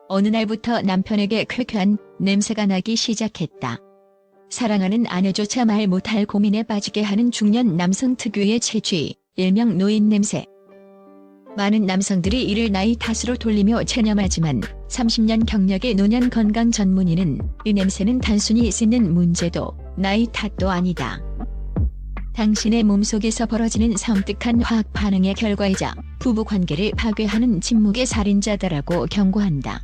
어느 날부터 남편에게 쾌쾌한 냄새가 나기 시작했다. 사랑하는 아내조차 말 못할 고민에 빠지게 하는 중년 남성 특유의 체취, 일명 노인 냄새. 많은 남성들이 이를 나이 탓으로 돌리며 체념하지만 30년 경력의 노년 건강 전문의는 이 냄새는 단순히 씻는 문제도 나이 탓도 아니다. 당신의 몸속에서 벌어지는 섬뜩한 화학 반응의 결과이자 부부관계를 파괴하는 침묵의 살인자다라고 경고한다.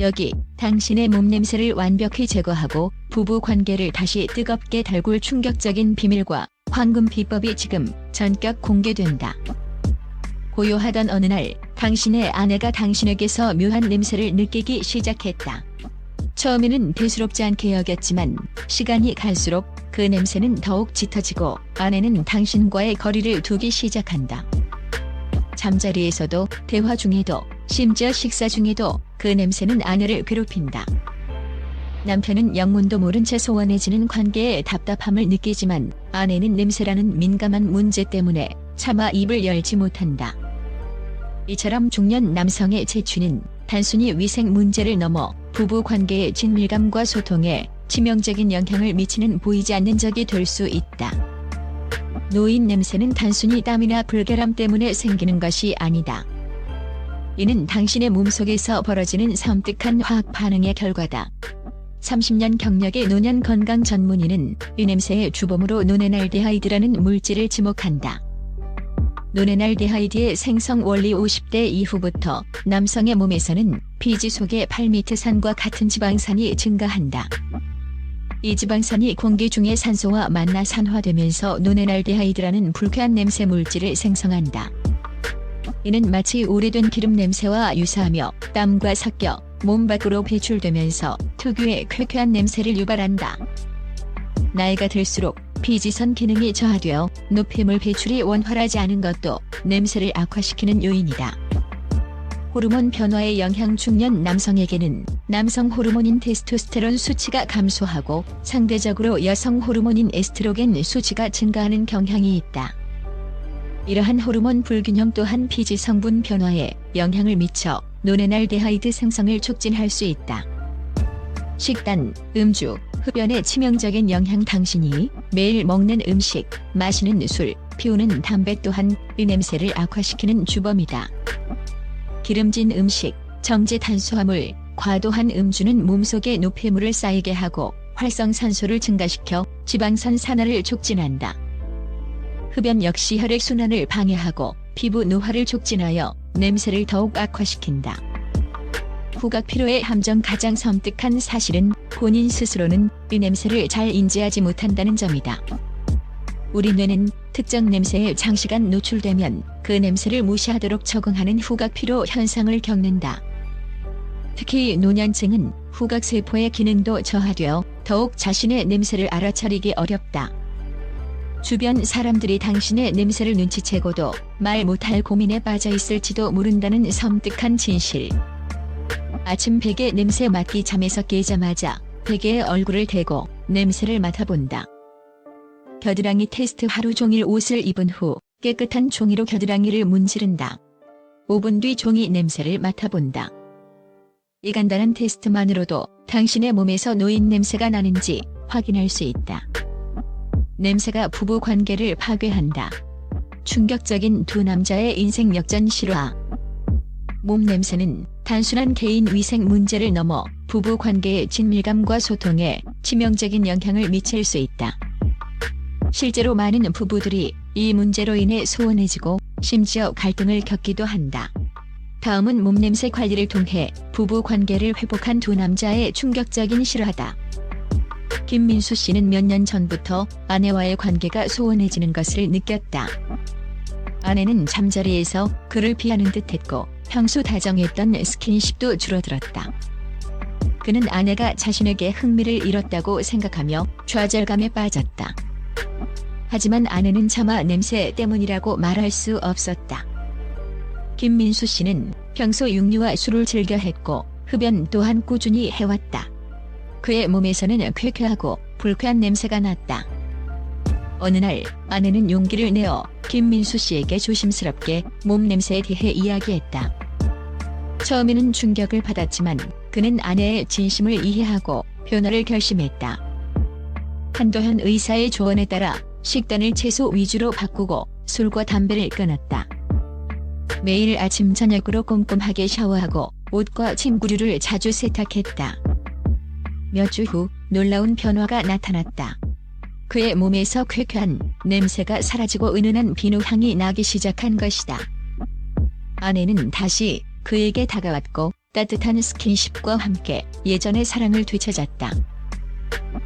여기 당신의 몸냄새를 완벽히 제거하고 부부관계를 다시 뜨겁게 달굴 충격적인 비밀과 황금 비법이 지금 전격 공개된다. 고요하던 어느 날 당신의 아내가 당신에게서 묘한 냄새를 느끼기 시작했다. 처음에는 대수롭지 않게 여겼지만 시간이 갈수록 그 냄새는 더욱 짙어지고 아내는 당신과의 거리를 두기 시작한다. 잠자리에서도 대화 중에도 심지어 식사 중에도 그 냄새는 아내를 괴롭힌다. 남편은 영문도 모른 채 소원해지는 관계에 답답함을 느끼지만 아내는 냄새라는 민감한 문제 때문에 차마 입을 열지 못한다. 이처럼 중년 남성의 체취는 단순히 위생 문제를 넘어 부부 관계의 친밀감과 소통에 치명적인 영향을 미치는 보이지 않는 적이 될 수 있다. 노인 냄새는 단순히 땀이나 불결함 때문에 생기는 것이 아니다. 이는 당신의 몸속에서 벌어지는 섬뜩한 화학 반응의 결과다. 30년 경력의 노년 건강 전문의는 이 냄새의 주범으로 노네날데하이드라는 물질을 지목한다. 노네날데하이드의 생성 원리 50대 이후부터 남성의 몸에서는 피지 속의 팔미트산과 같은 지방산이 증가한다. 이 지방산이 공기 중의 산소와 만나 산화되면서 노네날데하이드라는 불쾌한 냄새 물질을 생성한다. 이는 마치 오래된 기름 냄새와 유사하며 땀과 섞여 몸 밖으로 배출되면서 특유의 쾌쾌한 냄새를 유발한다. 나이가 들수록 피지선 기능이 저하되어 노폐물 배출이 원활하지 않은 것도 냄새를 악화시키는 요인이다. 호르몬 변화의 영향 중년 남성에게는 남성 호르몬인 테스토스테론 수치가 감소하고 상대적으로 여성 호르몬인 에스트로겐 수치가 증가하는 경향이 있다. 이러한 호르몬 불균형 또한 피지 성분 변화에 영향을 미쳐 노네날데하이드 생성을 촉진할 수 있다. 식단, 음주, 흡연의 치명적인 영향. 당신이 매일 먹는 음식, 마시는 술, 피우는 담배 또한 이 냄새를 악화시키는 주범이다. 기름진 음식, 정제 탄수화물, 과도한 음주는 몸속에 노폐물을 쌓이게 하고 활성산소를 증가시켜 지방산 산화를 촉진한다. 흡연 역시 혈액순환을 방해하고 피부 노화를 촉진하여 냄새를 더욱 악화시킨다. 후각 피로의 함정. 가장 섬뜩한 사실은 본인 스스로는 이 냄새를 잘 인지하지 못한다는 점이다. 우리 뇌는 특정 냄새에 장시간 노출되면 그 냄새를 무시하도록 적응하는 후각 피로 현상을 겪는다. 특히 노년층은 후각세포의 기능도 저하되어 더욱 자신의 냄새를 알아차리기 어렵다. 주변 사람들이 당신의 냄새를 눈치채고도 말 못할 고민에 빠져 있을지도 모른다는 섬뜩한 진실. 아침 베개 냄새 맡기. 잠에서 깨자마자 베개에 얼굴을 대고 냄새를 맡아본다. 겨드랑이 테스트. 하루 종일 옷을 입은 후 깨끗한 종이로 겨드랑이를 문지른다. 5분 뒤 종이 냄새를 맡아본다. 이 간단한 테스트만으로도 당신의 몸에서 노인 냄새가 나는지 확인할 수 있다. 냄새가 부부 관계를 파괴한다. 충격적인 두 남자의 인생 역전 실화. 몸 냄새는 단순한 개인 위생 문제를 넘어 부부 관계의 친밀감과 소통에 치명적인 영향을 미칠 수 있다. 실제로 많은 부부들이 이 문제로 인해 소원해지고 심지어 갈등을 겪기도 한다. 다음은 몸냄새 관리를 통해 부부 관계를 회복한 두 남자의 충격적인 실화다. 김민수 씨는 몇 년 전부터 아내와의 관계가 소원해지는 것을 느꼈다. 아내는 잠자리에서 그를 피하는 듯했고 평소 다정했던 스킨십도 줄어들었다. 그는 아내가 자신에게 흥미를 잃었다고 생각하며 좌절감에 빠졌다. 하지만 아내는 차마 냄새 때문이라고 말할 수 없었다. 김민수 씨는 평소 육류와 술을 즐겨 했고 흡연 또한 꾸준히 해왔다. 그의 몸에서는 쾌쾌하고 불쾌한 냄새가 났다. 어느 날 아내는 용기를 내어 김민수 씨에게 조심스럽게 몸 냄새에 대해 이야기했다. 처음에는 충격을 받았지만 그는 아내의 진심을 이해하고 변화를 결심했다. 한도현 의사의 조언에 따라 식단을 채소 위주로 바꾸고 술과 담배를 끊었다. 매일 아침 저녁으로 꼼꼼하게 샤워하고 옷과 침구류를 자주 세탁했다. 몇 주 후 놀라운 변화가 나타났다. 그의 몸에서 쾌쾌한 냄새가 사라지고 은은한 비누향이 나기 시작한 것이다. 아내는 다시 그에게 다가왔고 따뜻한 스킨십과 함께 예전의 사랑을 되찾았다.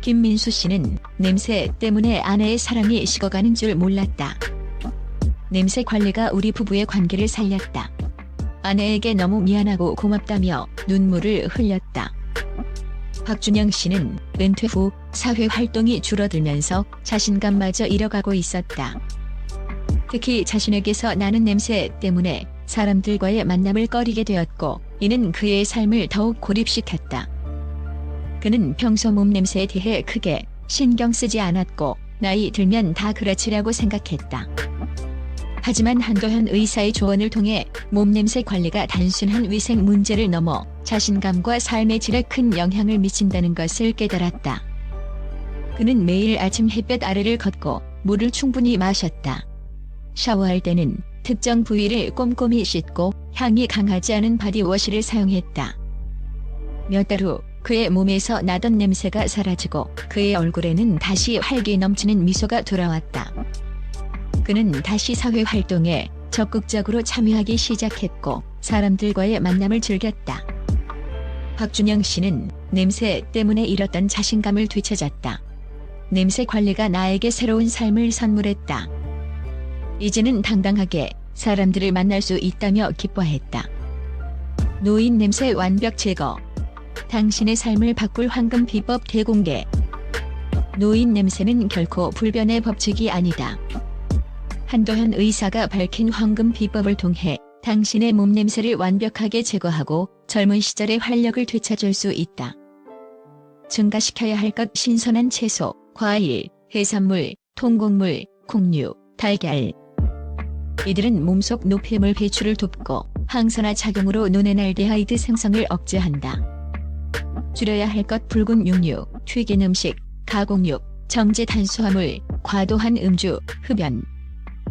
김민수 씨는 냄새 때문에 아내의 사랑이 식어가는 줄 몰랐다. 냄새 관리가 우리 부부의 관계를 살렸다. 아내에게 너무 미안하고 고맙다며 눈물을 흘렸다. 박준영 씨는 은퇴 후 사회 활동이 줄어들면서 자신감마저 잃어가고 있었다. 특히 자신에게서 나는 냄새 때문에 사람들과의 만남을 꺼리게 되었고 이는 그의 삶을 더욱 고립시켰다. 그는 평소 몸 냄새에 대해 크게 신경 쓰지 않았고 나이 들면 다 그렇지라고 생각했다. 하지만 한도현 의사의 조언을 통해 몸냄새 관리가 단순한 위생 문제를 넘어 자신감과 삶의 질에 큰 영향을 미친다는 것을 깨달았다. 그는 매일 아침 햇볕 아래를 걷고 물을 충분히 마셨다. 샤워할 때는 특정 부위를 꼼꼼히 씻고 향이 강하지 않은 바디워시를 사용했다. 몇 달 후 그의 몸에서 나던 냄새가 사라지고 그의 얼굴에는 다시 활기 넘치는 미소가 돌아왔다. 그는 다시 사회 활동에 적극적으로 참여하기 시작했고 사람들과의 만남을 즐겼다. 박준영 씨는 냄새 때문에 잃었던 자신감을 되찾았다. 냄새 관리가 나에게 새로운 삶을 선물했다. 이제는 당당하게 사람들을 만날 수 있다며 기뻐했다. 노인 냄새 완벽 제거. 당신의 삶을 바꿀 황금 비법 대공개. 노인 냄새는 결코 불변의 법칙이 아니다. 한도현 의사가 밝힌 황금 비법을 통해 당신의 몸 냄새를 완벽하게 제거하고 젊은 시절의 활력을 되찾을 수 있다. 증가시켜야 할 것 신선한 채소, 과일, 해산물, 통곡물, 콩류, 달걀. 이들은 몸속 노폐물 배출을 돕고 항산화 작용으로 노네날데하이드 생성을 억제한다. 줄여야 할 것 붉은 육류, 튀긴 음식, 가공육, 정제 탄수화물, 과도한 음주, 흡연.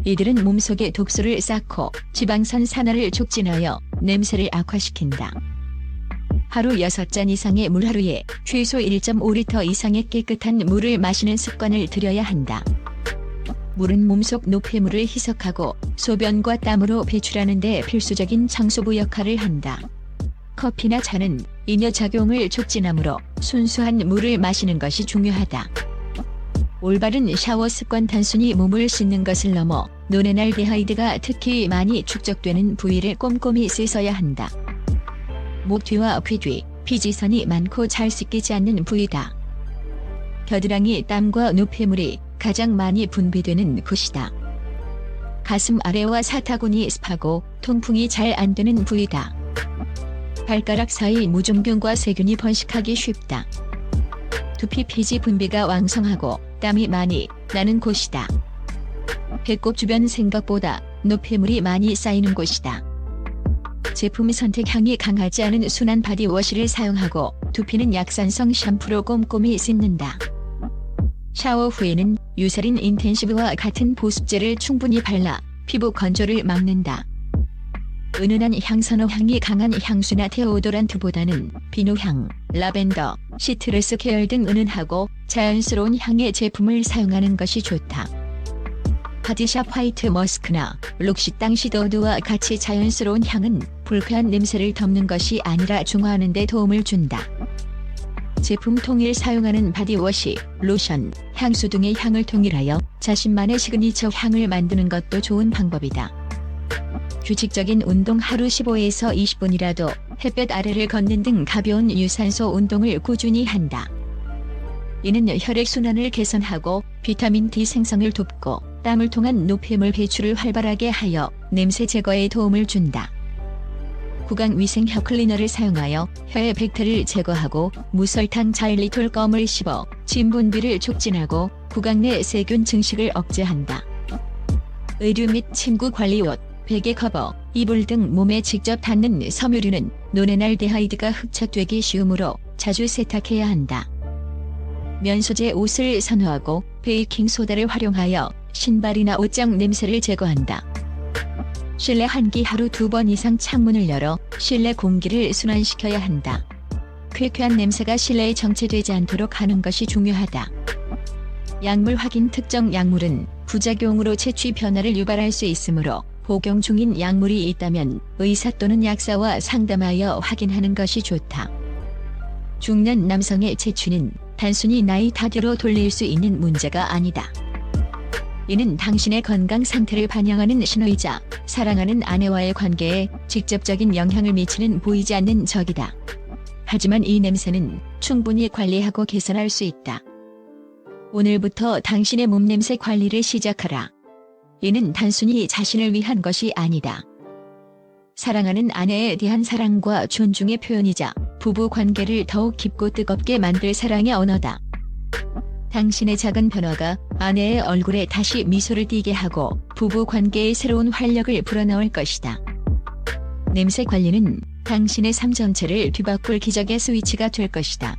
이들은 몸속에 독소를 쌓고 지방산 산화를 촉진하여 냄새를 악화시킨다. 하루 6잔 이상의 물 하루에 최소 1.5리터 이상의 깨끗한 물을 마시는 습관을 들여야 한다. 물은 몸속 노폐물을 희석하고 소변과 땀으로 배출하는 데 필수적인 청소부 역할을 한다. 커피나 차는 이뇨작용을 촉진하므로 순수한 물을 마시는 것이 중요하다. 올바른 샤워 습관 단순히 몸을 씻는 것을 넘어 노네날데하이드가 특히 많이 축적되는 부위를 꼼꼼히 씻어야 한다. 목 뒤와 귀 뒤, 피지선이 많고 잘 씻기지 않는 부위다. 겨드랑이 땀과 노폐물이 가장 많이 분비되는 곳이다. 가슴 아래와 사타구니 습하고 통풍이 잘 안 되는 부위다. 발가락 사이 무좀균과 세균이 번식하기 쉽다. 두피 피지 분비가 왕성하고 땀이 많이 나는 곳이다. 배꼽 주변 생각보다 노폐물이 많이 쌓이는 곳이다. 제품 선택 향이 강하지 않은 순한 바디워시를 사용하고 두피는 약산성 샴푸로 꼼꼼히 씻는다. 샤워 후에는 유세린 인텐시브와 같은 보습제를 충분히 발라 피부 건조를 막는다. 은은한 향선호 향이 강한 향수나 데오도란트보다는 비누향, 라벤더, 시트러스 계열 등 은은하고 자연스러운 향의 제품을 사용하는 것이 좋다. 바디샵 화이트 머스크나 록시땅 시더드와 같이 자연스러운 향은 불쾌한 냄새를 덮는 것이 아니라 중화하는 데 도움을 준다. 제품 통일 사용하는 바디워시, 로션, 향수 등의 향을 통일하여 자신만의 시그니처 향을 만드는 것도 좋은 방법이다. 규칙적인 운동 하루 15에서 20분이라도 햇볕 아래를 걷는 등 가벼운 유산소 운동을 꾸준히 한다. 이는 혈액순환을 개선하고 비타민 D 생성을 돕고 땀을 통한 노폐물 배출을 활발하게 하여 냄새 제거에 도움을 준다. 구강위생 혀클리너를 사용하여 혀의 백태를 제거하고 무설탕 자일리톨 껌을 씹어 침 분비를 촉진하고 구강 내 세균 증식을 억제한다. 의류 및 침구 관리 옷, 베개 커버, 이불 등 몸에 직접 닿는 섬유류는 노네날데하이드가 흡착되기 쉬우므로 자주 세탁해야 한다. 면 소재 옷을 선호하고 베이킹소다를 활용하여 신발이나 옷장 냄새를 제거한다. 실내 환기 하루 2번 이상 창문을 열어 실내 공기를 순환시켜야 한다. 쾌쾌한 냄새가 실내에 정체되지 않도록 하는 것이 중요하다. 약물 확인 특정 약물은 부작용으로 채취 변화를 유발할 수 있으므로 복용 중인 약물이 있다면 의사 또는 약사와 상담하여 확인하는 것이 좋다. 중년 남성의 채취는 단순히 나이 탓으로 돌릴 수 있는 문제가 아니다. 이는 당신의 건강 상태를 반영하는 신호이자 사랑하는 아내와의 관계에 직접적인 영향을 미치는 보이지 않는 적이다. 하지만 이 냄새는 충분히 관리하고 개선할 수 있다. 오늘부터 당신의 몸냄새 관리를 시작하라. 이는 단순히 자신을 위한 것이 아니다. 사랑하는 아내에 대한 사랑과 존중의 표현이자 부부 관계를 더욱 깊고 뜨겁게 만들 사랑의 언어다. 당신의 작은 변화가 아내의 얼굴에 다시 미소를 띠게 하고 부부 관계에 새로운 활력을 불어넣을 것이다. 냄새 관리는 당신의 삶 전체를 뒤바꿀 기적의 스위치가 될 것이다.